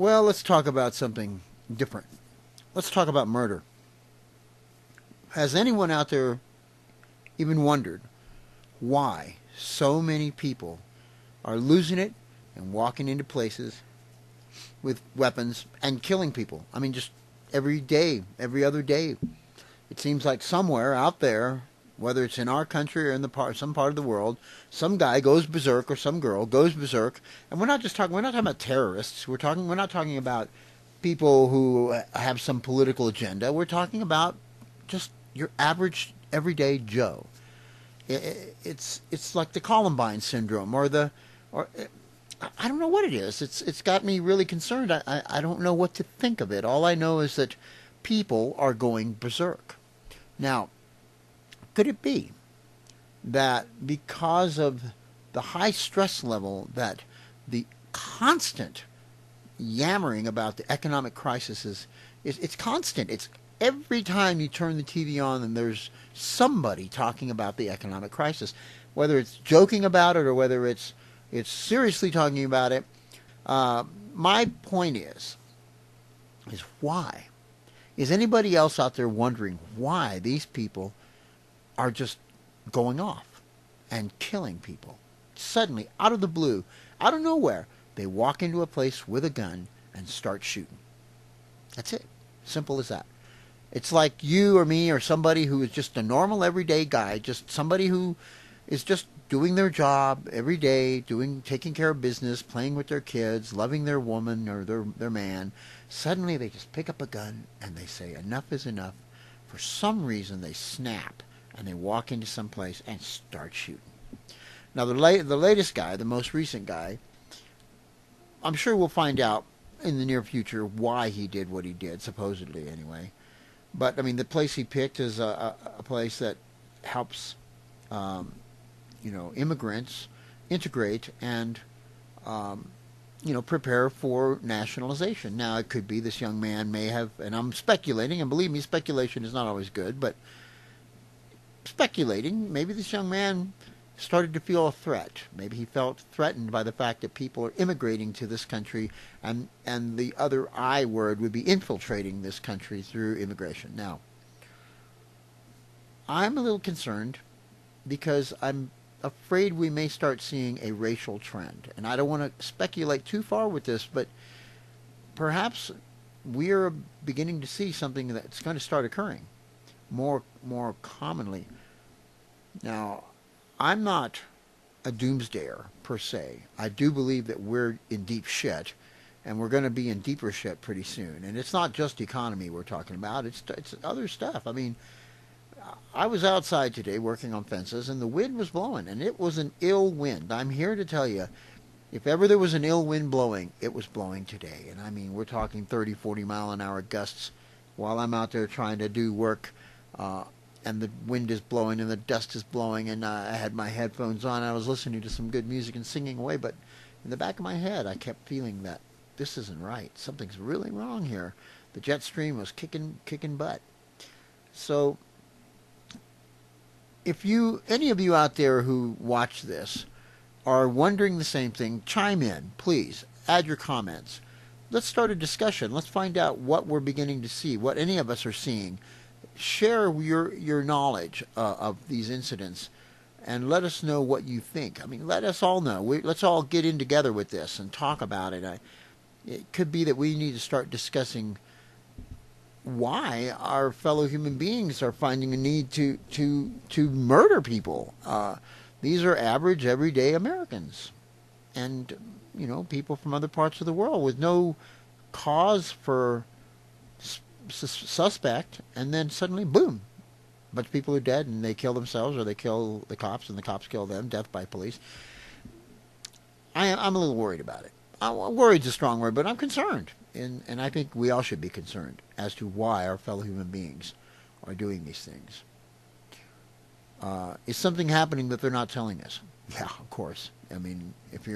Well, let's talk about something different. Let's talk about murder. Has anyone out there even wondered why so many people are losing it and walking into places with weapons and killing people? I mean, just every day, every other day. It seems like somewhere out there, whether it's in our country or in some part of the world, some guy goes berserk or some girl goes berserk. And we're not talking about terrorists. We're not talking about people who have some political agenda. We're talking about just your average everyday Joe. It's like the Columbine syndrome or I don't know what it is. It's got me really concerned. I don't know what to think of it. All I know is that people are going berserk. Now, could it be that because of the high stress level, that the constant yammering about the economic crisis it's constant. It's every time you turn the TV on and there's somebody talking about the economic crisis, whether it's joking about it or whether it's seriously talking about it. My point is why? Is anybody else out there wondering why these people are just going off and killing people? Suddenly, out of the blue, out of nowhere, they walk into a place with a gun and start shooting. That's it. Simple as that. It's like you or me or somebody who is just a normal everyday guy, just somebody who is just doing their job every day, taking care of business, playing with their kids, loving their woman or their man. Suddenly they just pick up a gun and they say enough is enough. For some reason they snap and they walk into some place and start shooting. Now the latest guy, the most recent guy, I'm sure we'll find out in the near future why he did what he did, supposedly anyway. But I mean, the place he picked is a place that helps, immigrants integrate and, prepare for nationalization. Now, it could be this young man may have, and I'm speculating, and believe me, speculation is not always good, but speculating, maybe this young man started to feel a threat. Maybe he felt threatened by the fact that people are immigrating to this country, and the other I word would be infiltrating this country through immigration. Now, I'm a little concerned because I'm afraid we may start seeing a racial trend. And I don't want to speculate too far with this, but perhaps we're beginning to see something that's going to start occurring more commonly. Now, I'm not a doomsdayer per se. I do believe that we're in deep shit, and we're going to be in deeper shit pretty soon. And it's not just economy we're talking about. It's other stuff. I mean, I was outside today working on fences, and the wind was blowing, and it was an ill wind. I'm here to tell you, if ever there was an ill wind blowing, it was blowing today. And I mean, we're talking 30, 40 mile an hour gusts while I'm out there trying to do work, and the wind is blowing and the dust is blowing, and I had my headphones on. I was listening to some good music and singing away, but in the back of my head, I kept feeling that this isn't right. Something's really wrong here. The jet stream was kicking butt. So, if any of you out there who watch this are wondering the same thing, chime in, please. Add your comments. Let's start a discussion. Let's find out what we're beginning to see, what any of us are seeing. Share your knowledge of these incidents, and let us know what you think. I mean, let us all know. Let's all get in together with this and talk about it. It could be that we need to start discussing why our fellow human beings are finding a need to murder people. These are average, everyday Americans, and people from other parts of the world with no cause for suspect, and then suddenly, boom, a bunch of people are dead, and they kill themselves, or they kill the cops, and the cops kill them. Death by police. I'm a little worried about it. Worried's a strong word, but I'm concerned. And I think we all should be concerned as to why our fellow human beings are doing these things. Is something happening that they're not telling us? Yeah, of course. I mean, if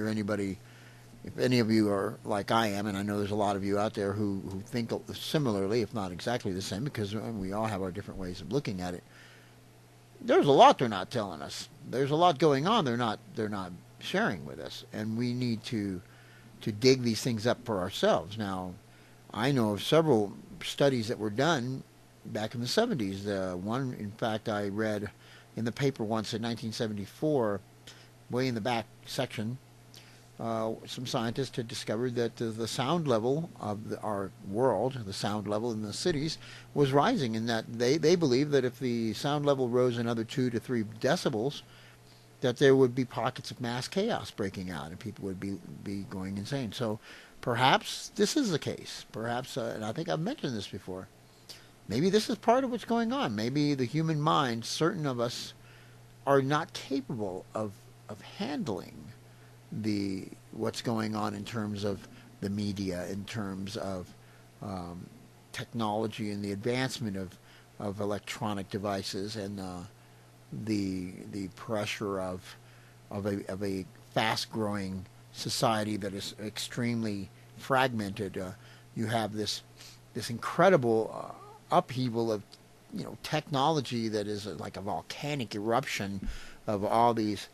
any of you are like I am, and I know there's a lot of you out there who think similarly, if not exactly the same, because we all have our different ways of looking at it. There's a lot they're not telling us. There's a lot going on they're not sharing with us, and we need to to dig these things up for ourselves. Now, I know of several studies that were done back in the 70s. One, in fact, I read in the paper once in 1974, way in the back section. Some scientists had discovered that the sound level of our world, the sound level in the cities, was rising, and that they believed that if the sound level rose another 2 to 3 decibels, that there would be pockets of mass chaos breaking out, and people would be going insane. So perhaps this is the case. Perhaps, and I think I've mentioned this before, maybe this is part of what's going on. Maybe the human mind, certain of us, are not capable of handling what's going on in terms of the media, in terms of technology and the advancement of electronic devices, and the pressure of a fast growing society that is extremely fragmented. You have this incredible upheaval of technology that is like a volcanic eruption of all these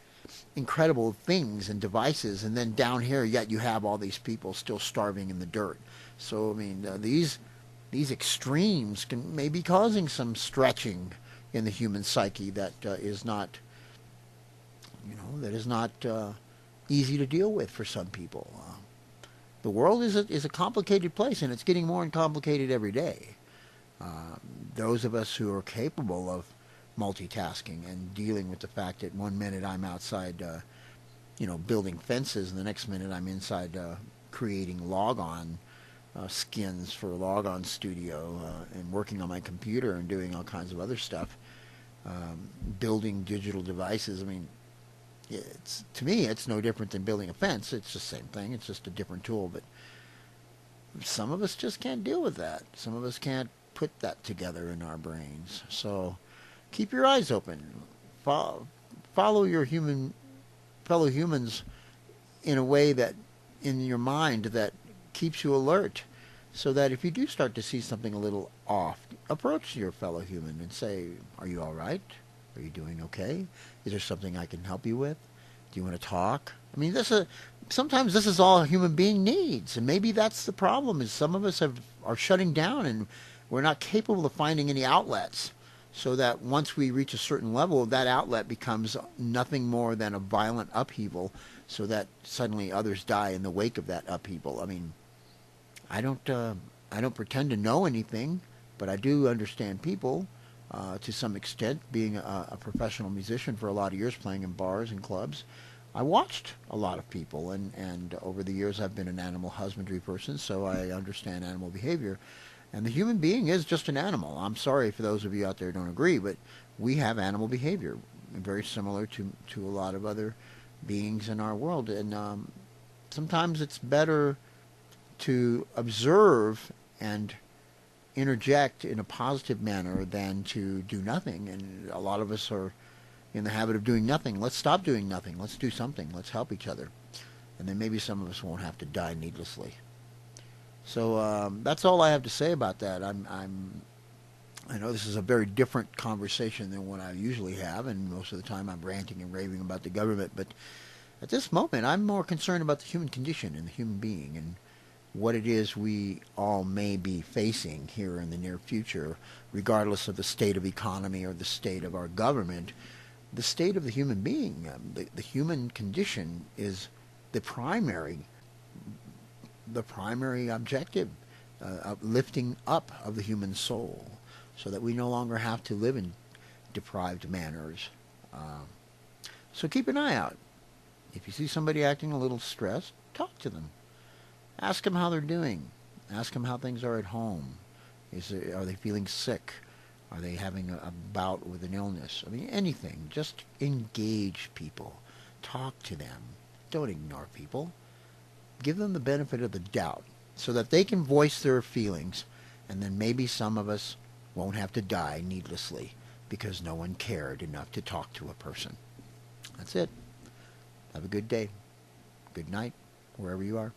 incredible things and devices, and then down here yet you have all these people still starving in the dirt. So I mean, these extremes may be causing some stretching in the human psyche that is not easy to deal with for some people. The world is a complicated place, and it's getting more complicated every day. Those of us who are capable of multitasking and dealing with the fact that one minute I'm outside, building fences, and the next minute I'm inside creating logon skins for Logon Studio, and working on my computer and doing all kinds of other stuff, building digital devices. I mean, to me, it's no different than building a fence. It's the same thing. It's just a different tool. But some of us just can't deal with that. Some of us can't put that together in our brains. So keep your eyes open. Follow your fellow humans in a way that, in your mind, that keeps you alert, so that if you do start to see something a little off, approach your fellow human and say, "Are you all right? Are you doing okay? Is there something I can help you with? Do you want to talk?" I mean, sometimes this is all a human being needs, and maybe that's the problem. Is some of us are shutting down, and we're not capable of finding any outlets. So that once we reach a certain level, that outlet becomes nothing more than a violent upheaval, so that suddenly others die in the wake of that upheaval. I mean, I don't pretend to know anything, but I do understand people to some extent. Being a professional musician for a lot of years, playing in bars and clubs, I watched a lot of people, and over the years I've been an animal husbandry person, so I understand animal behavior. And the human being is just an animal. I'm sorry for those of you out there who don't agree, but we have animal behavior, very similar to a lot of other beings in our world. And sometimes it's better to observe and interject in a positive manner than to do nothing. And a lot of us are in the habit of doing nothing. Let's stop doing nothing. Let's do something. Let's help each other. And then maybe some of us won't have to die needlessly. So that's all I have to say about that. I know this is a very different conversation than what I usually have, and most of the time I'm ranting and raving about the government. But at this moment, I'm more concerned about the human condition and the human being, and what it is we all may be facing here in the near future, regardless of the state of economy or the state of our government. The state of the human being, the human condition, is the primary objective, of lifting up of the human soul, so that we no longer have to live in deprived manners. So keep an eye out. If you see somebody acting a little stressed, talk to them. Ask them how they're doing. Ask them how things are at home. Are they feeling sick? Are they having a bout with an illness? I mean, anything. Just engage people. Talk to them. Don't ignore people. Give them the benefit of the doubt, so that they can voice their feelings, and then maybe some of us won't have to die needlessly because no one cared enough to talk to a person. That's it. Have a good day. Good night, wherever you are.